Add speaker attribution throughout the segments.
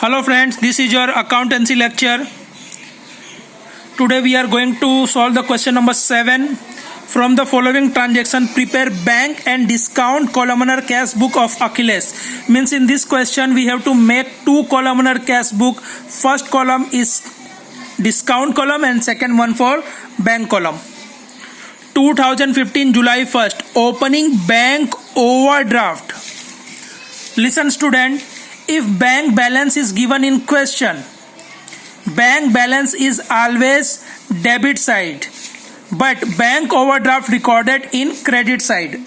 Speaker 1: Hello friends, this is your accountancy lecture. Today we are going to solve the question number 7. From the following transaction, prepare bank and discount columnar cash book of Achilles. Means in this question we have to make two columnar cash book. First column is discount column and second one for bank column. 2015 July 1st, opening bank overdraft. Listen student, if bank balance is given in question, bank balance is always debit side, but bank overdraft recorded in credit side.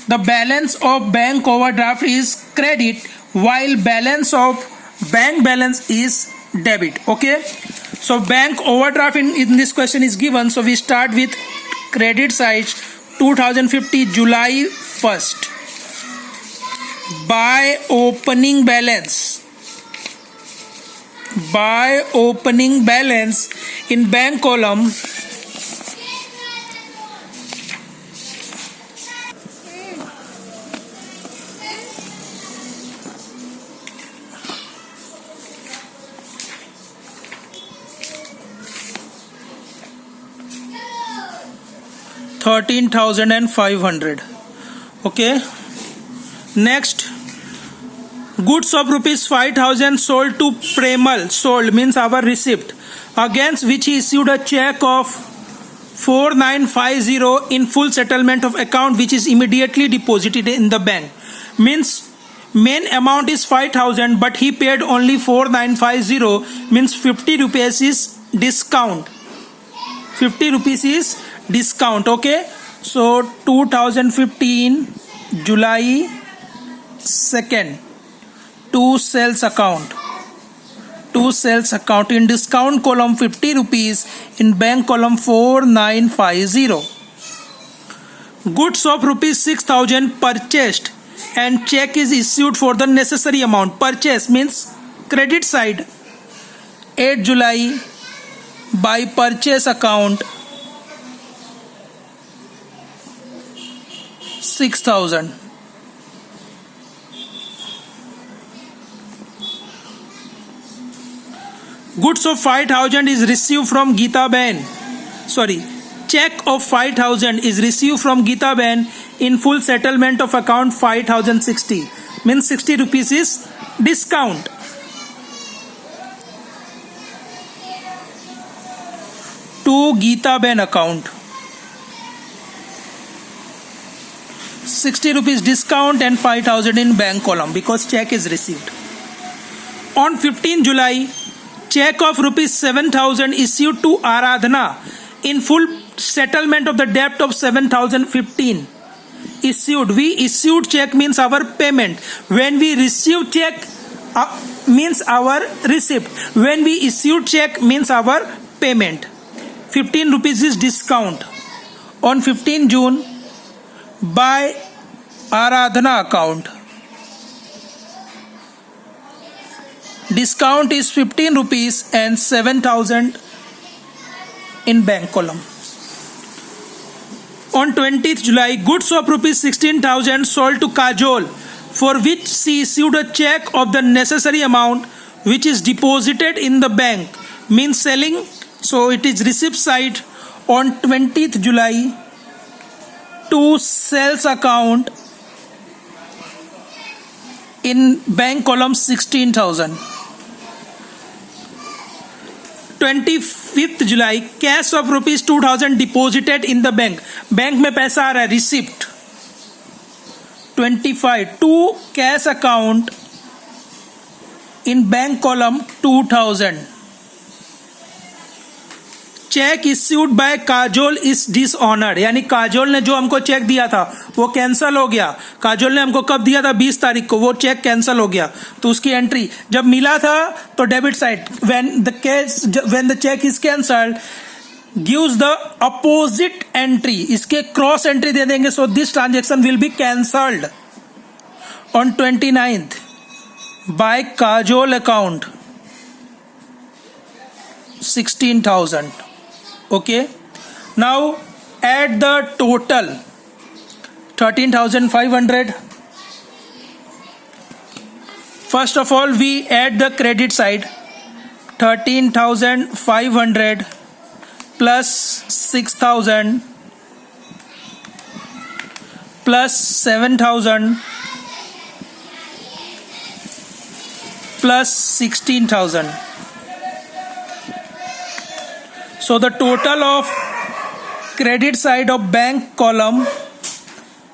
Speaker 1: The balance of bank overdraft is credit while balance of bank balance is debit. Okay, so bank overdraft in this question is given, so we start with credit side. 2050 July 1st, by opening balance in bank column, $13,500. Okay, next, goods of rupees 5,000 sold to Premal. Sold means our receipt, against which he issued a check of 4950 in full settlement of account, which is immediately deposited in the bank. Means main amount is 5,000 but he paid only 4950, means 50 rupees is discount. 50 rupees is discount. Okay, so 2015 July 2nd, two sales account in discount column 50 rupees, in bank column 4950. Goods of rupees 6,000 purchased and check is issued for the necessary amount. Purchase means credit side. 8 July, by purchase account 6,000. Goods of 5,000 is received from Geeta Ben. Check of 5,000 is received from Geeta Ben in full settlement of account 5,060. Means 60 rupees is discount. To Geeta Ben account, 60 rupees discount and 5,000 in bank column because check is received. On 15 July, check of rupees 7,000 issued to Aradhana in full settlement of the debt of 7,015. Issued. We issued check means our payment. When we receive check means our receipt. When we issued check means our payment. 15 rupees is discount. On 15 June, by Aradhana account, discount is 15 rupees and 7,000 in bank column. On 20th July, goods of rupees 16,000 sold to Kajol, for which she issued a check of the necessary amount, which is deposited in the bank. Means selling, so it is receipt side. On 20th July, to sales account in bank column 16,000. 25th July, cash of rupees 2,000 deposited in the bank. Bank में पैसा आ रहा है, receipt. 25, to cash account in bank column 2,000. Check issued by Kajol is dishonoured, यानी काजोल ने जो हमको check दिया था वो कैंसिल हो गया. काजोल ने हमको कब दिया था? 20 तारीख को. वो चेक कैंसिल हो गया, तो उसकी एंट्री जब मिला था तो debit side. When the cheque is cancelled gives the opposite entry, इसके क्रॉस एंट्री दे देंगे. So this transaction will be cancelled. On 29th, by Kajol account 16,000. Okay, now add the total. 13,500 First of all, we add the credit side. 13,500 plus 6,000 plus 7,000 plus 16,000. So the total of credit side of bank column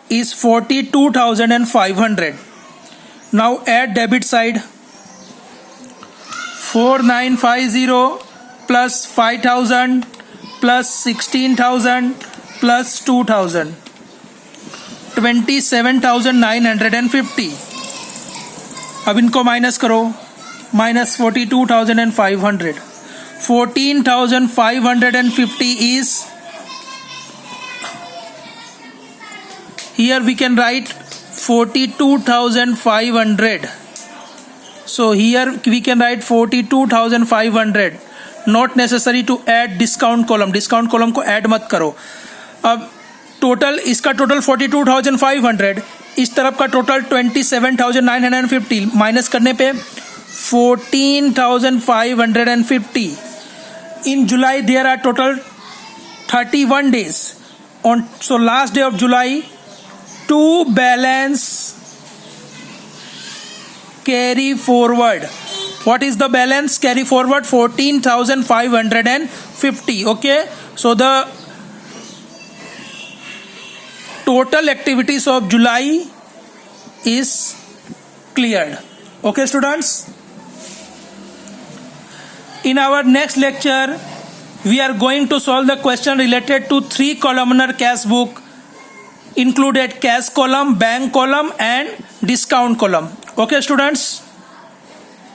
Speaker 1: is 42,500. Now add debit side. 4,950 plus 5,000 plus 16,000 plus 2,000. 27,950. अब इनको minus करो. Minus 42,500. 14,550 is, here we can write 42,500. So here we can write 42,500. Not necessary to add discount column. Discount column को add मत करो. अब total इसका total 42,500, इस तरफ का टोटल 27,950 माइनस करने पे 14,550. In July there are total 31 days. So last day of July, to balance carry forward. What is the balance carry forward? 14,550. Okay, so the total activities of July is cleared. Okay students, in our next lecture we are going to solve the question related to 3 columnar cash book, included cash column, bank column and discount column. Okay students.